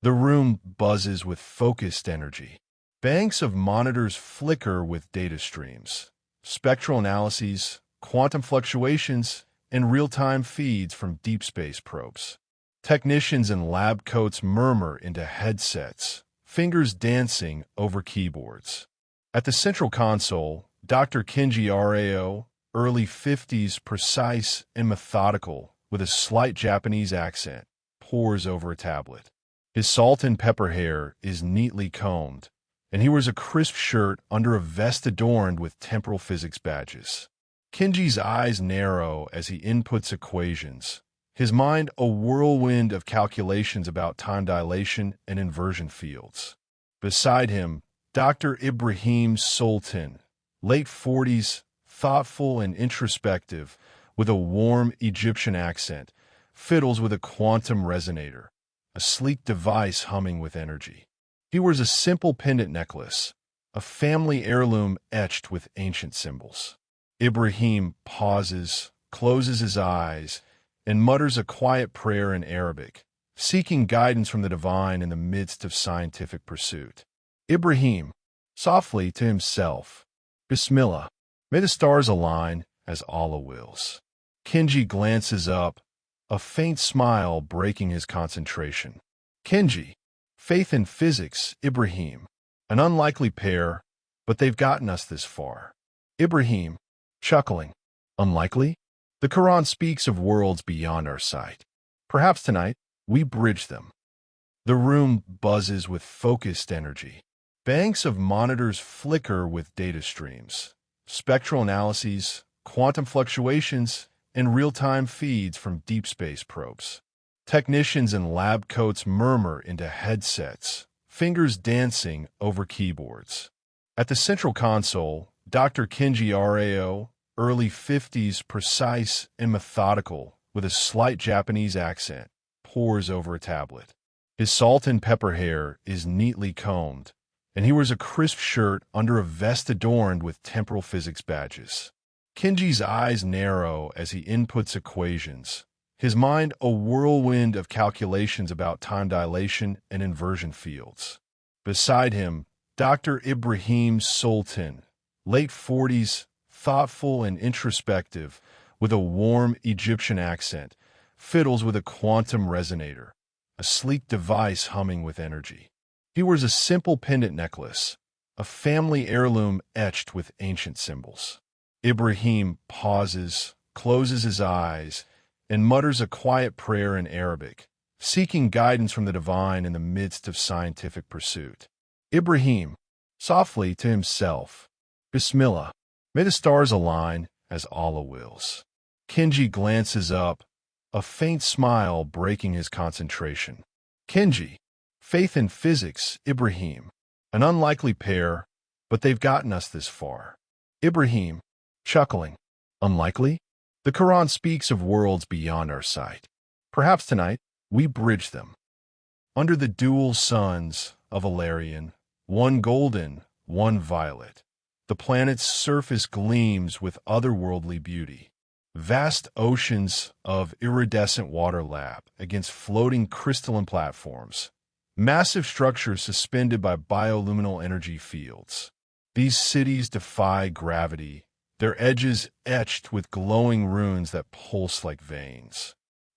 The room buzzes with focused energy. Banks of monitors flicker with data streams, spectral analyses, quantum fluctuations, and real-time feeds from deep space probes. Technicians in lab coats murmur into headsets, fingers dancing over keyboards. At the central console, Dr. Kenji Rao, early 50s, precise and methodical, with a slight Japanese accent, pores over a tablet. His salt and pepper hair is neatly combed, and he wears a crisp shirt under a vest adorned with temporal physics badges. Kenji's eyes narrow as he inputs equations, his mind a whirlwind of calculations about time dilation and inversion fields. Beside him, Dr. Ibrahim Soltan, late 40s, thoughtful and introspective, with a warm Egyptian accent, fiddles with a quantum resonator, a sleek device humming with energy. He wears a simple pendant necklace, a family heirloom etched with ancient symbols. Ibrahim pauses, closes his eyes, and mutters a quiet prayer in Arabic, seeking guidance from the divine in the midst of scientific pursuit. Ibrahim, softly to himself, Bismillah, may the stars align as Allah wills. Kenji glances up, a faint smile breaking his concentration. Kenji, faith in physics, Ibrahim. An unlikely pair, but they've gotten us this far. Ibrahim, chuckling. Unlikely? The Quran speaks of worlds beyond our sight. Perhaps tonight, we bridge them. The room buzzes with focused energy. Banks of monitors flicker with data streams, spectral analyses, quantum fluctuations, and real-time feeds from deep space probes. Technicians in lab coats murmur into headsets, fingers dancing over keyboards. At the central console, Dr. Kenji Rao, early 50s, precise and methodical, with a slight Japanese accent, pores over a tablet. His salt and pepper hair is neatly combed, and he wears a crisp shirt under a vest adorned with temporal physics badges. Kenji's eyes narrow as he inputs equations, his mind a whirlwind of calculations about time dilation and inversion fields. Beside him, Dr. Ibrahim Soltan, late 40s, thoughtful and introspective, with a warm Egyptian accent, fiddles with a quantum resonator, a sleek device humming with energy. He wears a simple pendant necklace, a family heirloom etched with ancient symbols. Ibrahim pauses, closes his eyes, and mutters a quiet prayer in Arabic, seeking guidance from the divine in the midst of scientific pursuit. Ibrahim, softly to himself, Bismillah, may the stars align as Allah wills. Kenji glances up, a faint smile breaking his concentration. Kenji, faith in physics, Ibrahim. An unlikely pair, but they've gotten us this far. Ibrahim, chuckling. Unlikely? The Quran speaks of worlds beyond our sight. Perhaps tonight, we bridge them. Under the dual suns of Elarion, one golden, one violet, the planet's surface gleams with otherworldly beauty. Vast oceans of iridescent water lap against floating crystalline platforms, massive structures suspended by bio-luminal energy fields. These cities defy gravity, their edges etched with glowing runes that pulse like veins.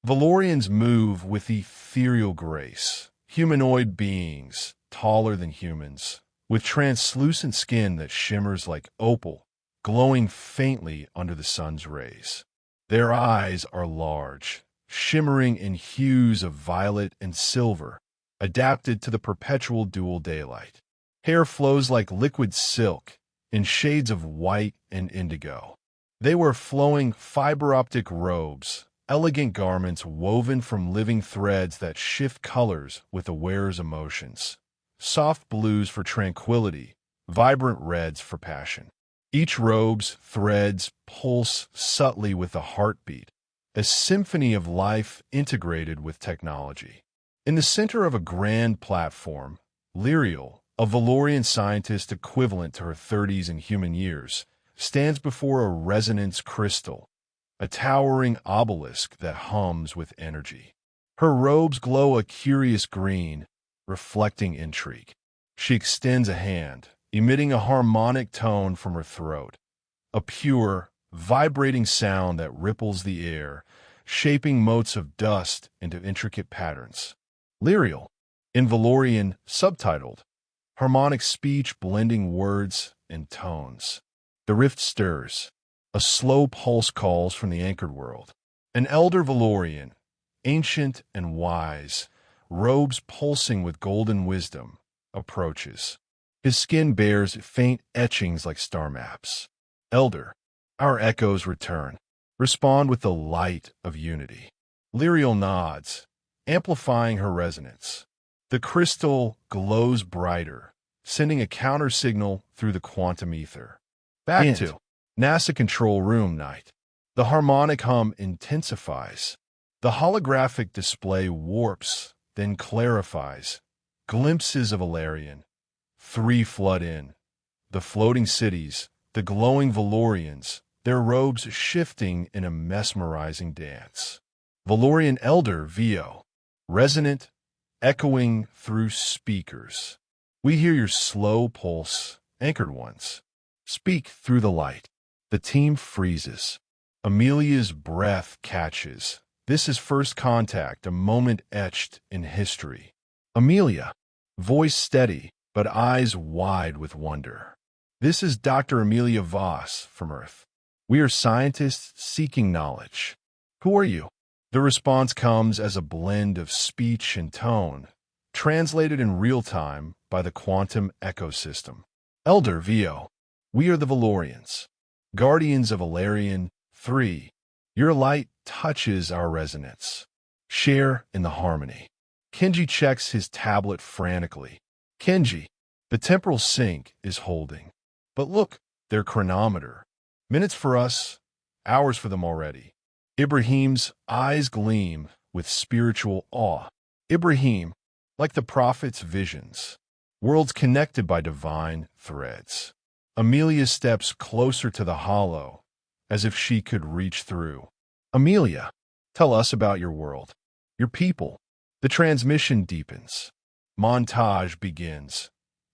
Velorians move with ethereal grace, humanoid beings, taller than humans, with translucent skin that shimmers like opal, glowing faintly under the sun's rays. Their eyes are large, shimmering in hues of violet and silver, adapted to the perpetual dual daylight. Hair flows like liquid silk, in shades of white and indigo. They wear flowing fiber-optic robes, elegant garments woven from living threads that shift colors with the wearer's emotions. Soft blues for tranquility, vibrant reds for passion. Each robe's threads pulse subtly with a heartbeat, a symphony of life integrated with technology. In the center of a grand platform, Lyriel, a Velorian scientist equivalent to her 30s in human years, stands before a resonance crystal, a towering obelisk that hums with energy. Her robes glow a curious green, reflecting intrigue. She extends a hand, emitting a harmonic tone from her throat, a pure, vibrating sound that ripples the air, shaping motes of dust into intricate patterns. Lyrial, in Velorian, subtitled, harmonic speech blending words and tones. The rift stirs. A slow pulse calls from the anchored world. An elder Velorian, ancient and wise, robes pulsing with golden wisdom, approaches. His skin bears faint etchings like star maps. Elder, our echoes return. Respond with the light of unity. Lyrial nods, amplifying her resonance. The crystal glows brighter, sending a counter-signal through the quantum ether. Back to NASA control room night. The harmonic hum intensifies. The holographic display warps, then clarifies. Glimpses of Elarion. 3 flood in. The floating cities, the glowing Velorians, their robes shifting in a mesmerizing dance. Velorian Elder VO, resonant, echoing through speakers. We hear your slow pulse, anchored ones. Speak through the light. The team freezes. Amelia's breath catches. This is first contact, a moment etched in history. Amelia, voice steady, but eyes wide with wonder. This is Dr. Amelia Voss from Earth. We are scientists seeking knowledge. Who are you? The response comes as a blend of speech and tone, translated in real time by the quantum ecosystem. Elder VO, we are the Velorians, guardians of Elarion 3. Your light touches our resonance. Share in the harmony. Kenji checks his tablet frantically. Kenji, the temporal sync is holding. But look, their chronometer. Minutes for us, hours for them already. Ibrahim's eyes gleam with spiritual awe. Ibrahim, like the prophet's visions, worlds connected by divine threads. Amelia steps closer to the hollow, as if she could reach through. Amelia, tell us about your world, your people. The transmission deepens. Montage begins.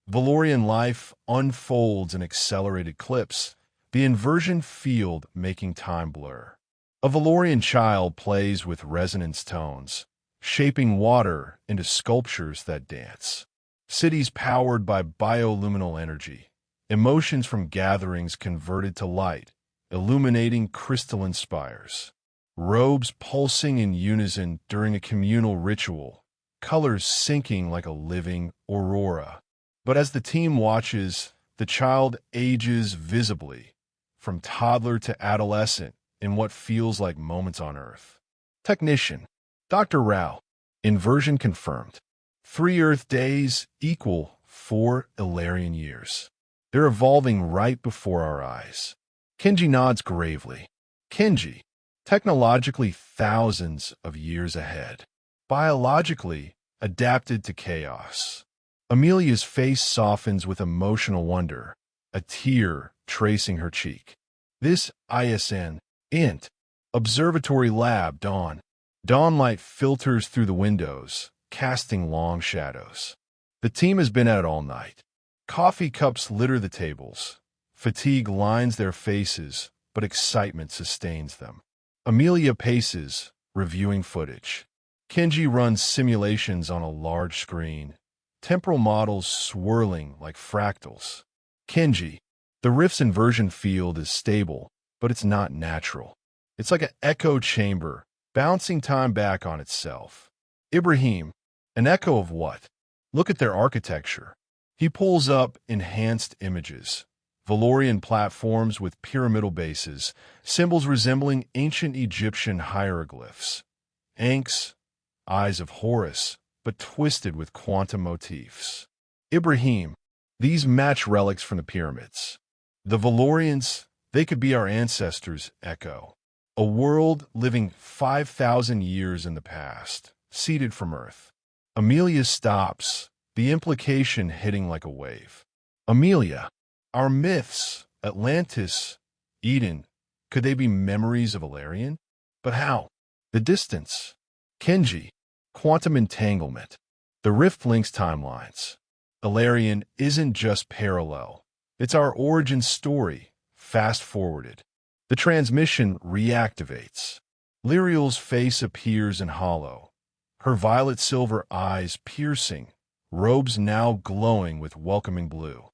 Velorian life unfolds in accelerated clips, the inversion field making time blur. A Velorian child plays with resonance tones, shaping water into sculptures that dance. Cities powered by bio-luminal energy, emotions from gatherings converted to light, illuminating crystalline spires. Robes pulsing in unison during a communal ritual, colors syncing like a living aurora. But as the team watches, the child ages visibly, from toddler to adolescent, in what feels like moments on Earth. Technician, Dr. Rao, inversion confirmed. 3 Earth days equal 4 Elarion years. They're evolving right before our eyes. Kenji nods gravely. Kenji, technologically thousands of years ahead. Biologically adapted to chaos. Amelia's face softens with emotional wonder, a tear tracing her cheek. This ISN, INT, Observatory Lab, Dawn. Dawnlight filters through the windows, casting long shadows. The team has been at it all night. Coffee cups litter the tables. Fatigue lines their faces, but excitement sustains them. Amelia paces, reviewing footage. Kenji runs simulations on a large screen, temporal models swirling like fractals. Kenji, the rift's inversion field is stable, but it's not natural. It's like an echo chamber, bouncing time back on itself. Ibrahim, an echo of what? Look at their architecture. He pulls up enhanced images. Velorian platforms with pyramidal bases, symbols resembling ancient Egyptian hieroglyphs. Ankhs, eyes of Horus, but twisted with quantum motifs. Ibrahim, these match relics from the pyramids. The Velorians, they could be our ancestors' echo. A world living 5,000 years in the past, seeded from Earth. Amelia stops, the implication hitting like a wave. Amelia, our myths, Atlantis, Eden, could they be memories of Elarion? But how? The distance. Kenji, quantum entanglement. The rift links timelines. Elarion isn't just parallel. It's our origin story, fast-forwarded. The transmission reactivates. Lyriel's face appears in hollow, her violet-silver eyes piercing, robes now glowing with welcoming blue.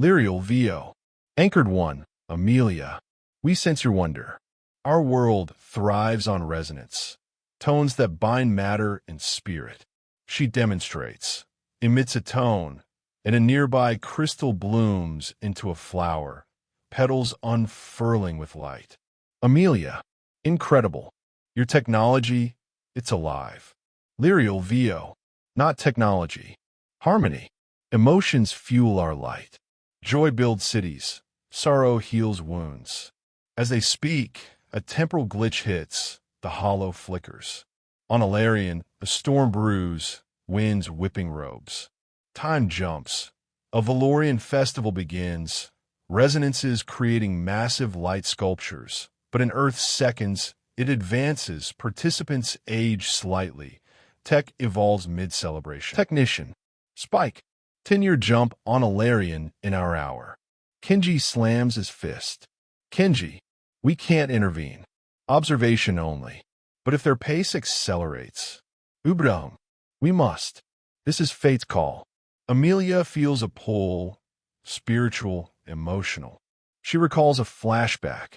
Lyriel VO. Anchored 1, Amelia. We sense your wonder. Our world thrives on resonance, tones that bind matter and spirit. She demonstrates, emits a tone, and a nearby crystal blooms into a flower, petals unfurling with light. Amelia. Incredible. Your technology, it's alive. Lyriel VO. Not technology. Harmony. Emotions fuel our light. Joy builds cities. Sorrow heals wounds. As they speak, a temporal glitch hits. The hollow flickers. On Elarion, a storm brews, winds whipping robes. Time jumps. A Velorian festival begins. Resonances creating massive light sculptures. But in Earth's seconds, it advances. Participants age slightly. Tech evolves mid-celebration. Technician. Spike. 10-year jump on Elarion in our hour. Kenji slams his fist. Kenji. We can't intervene. Observation only. But if their pace accelerates, Ibrahim, we must. This is fate's call. Amelia feels a pull, spiritual, emotional. She recalls a flashback.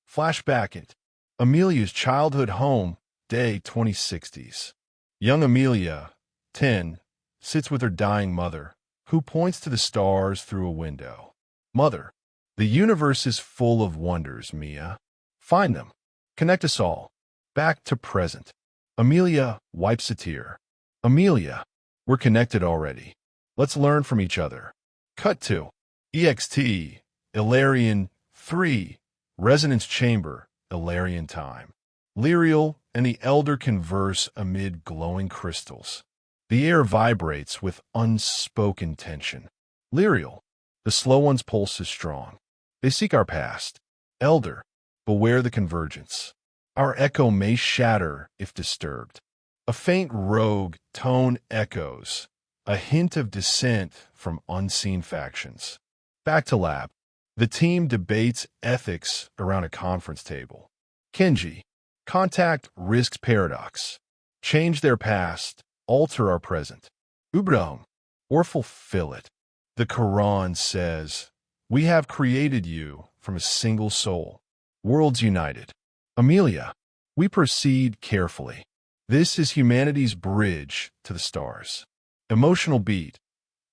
Flashback it. Amelia's childhood home, day 2060s. Young Amelia, 10, sits with her dying mother, who points to the stars through a window. Mother, the universe is full of wonders, Mia. Find them. Connect us all. Back to present. Amelia wipes a tear. Amelia, we're connected already. Let's learn from each other. Cut to EXT, Elarion 3, Resonance Chamber, Elarion time. Lyriel and the Elder converse amid glowing crystals. The air vibrates with unspoken tension. Lyriel, the slow one's pulse is strong. They seek our past. Elder, beware the convergence. Our echo may shatter if disturbed. A faint rogue tone echoes, a hint of dissent from unseen factions. Back to lab. The team debates ethics around a conference table. Kenji, contact risks paradox. Change their past, alter our present. Ibrahim, or fulfill it. The Quran says, we have created you from a single soul. Worlds united. Amelia, we proceed carefully. This is humanity's bridge to the stars. Emotional beat.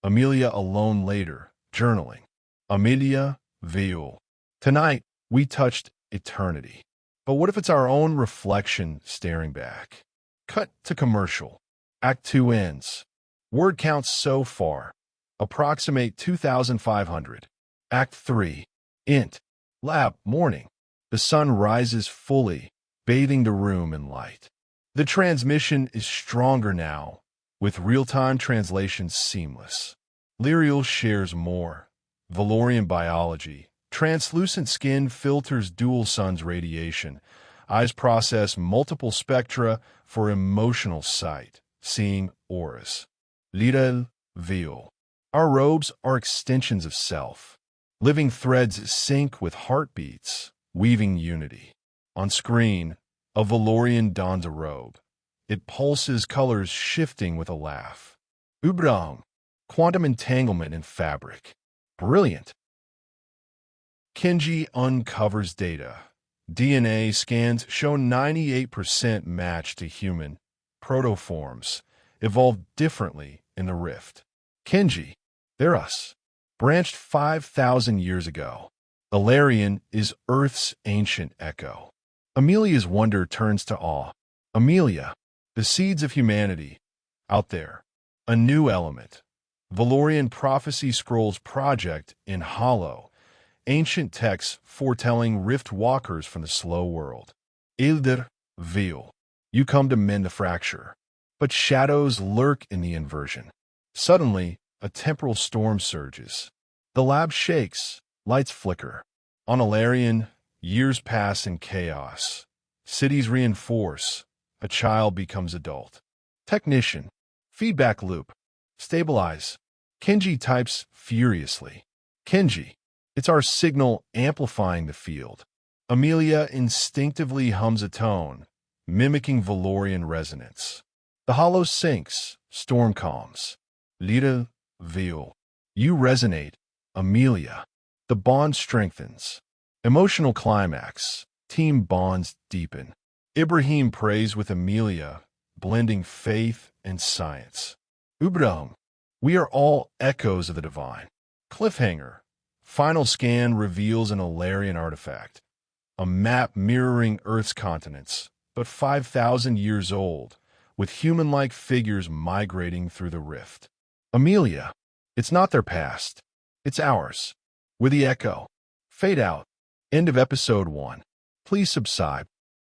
Amelia alone later, journaling. Amelia Viol. Tonight, we touched eternity. But what if it's our own reflection staring back? Cut to commercial. Act 2 ends. Word counts so far. Approximate 2,500. Act 3. Int. Lab. Morning. The sun rises fully, bathing the room in light. The transmission is stronger now, with real-time translations seamless. Lyriel shares more. Velorian biology. Translucent skin filters dual sun's radiation. Eyes process multiple spectra for emotional sight, seeing auras. Lyriel Viol. Our robes are extensions of self. Living threads sync with heartbeats, weaving unity. On screen, a Velorian dons a robe. It pulses, colors shifting with a laugh. Ibrahim, quantum entanglement in fabric. Brilliant. Kenji uncovers data. DNA scans show 98% match to human. Protoforms evolved differently in the rift. Kenji, they're us. Branched 5,000 years ago. Elarion is Earth's ancient echo. Amelia's wonder turns to awe. Amelia, the seeds of humanity. Out there. A new element. Velorian Prophecy Scrolls Project in Hollow. Ancient texts foretelling rift walkers from the slow world. Elder Viol. You come to mend the fracture. But shadows lurk in the inversion. Suddenly, a temporal storm surges. The lab shakes. Lights flicker. On Elarion, years pass in chaos. Cities reinforce. A child becomes adult. Technician. Feedback loop. Stabilize. Kenji types furiously. Kenji. It's our signal amplifying the field. Amelia instinctively hums a tone, mimicking Velorian resonance. The hollow sinks, storm calms. Lira, veil. You resonate, Amelia. The bond strengthens. Emotional climax. Team bonds deepen. Ibrahim prays with Amelia, blending faith and science. Ibrahim. We are all echoes of the divine. Cliffhanger. Final scan reveals an Elarion artifact. A map mirroring Earth's continents, but 5,000 years old, with human-like figures migrating through the rift. Amelia. It's not their past. It's ours. We're the echo. Fade out. End of episode 1. Please subscribe.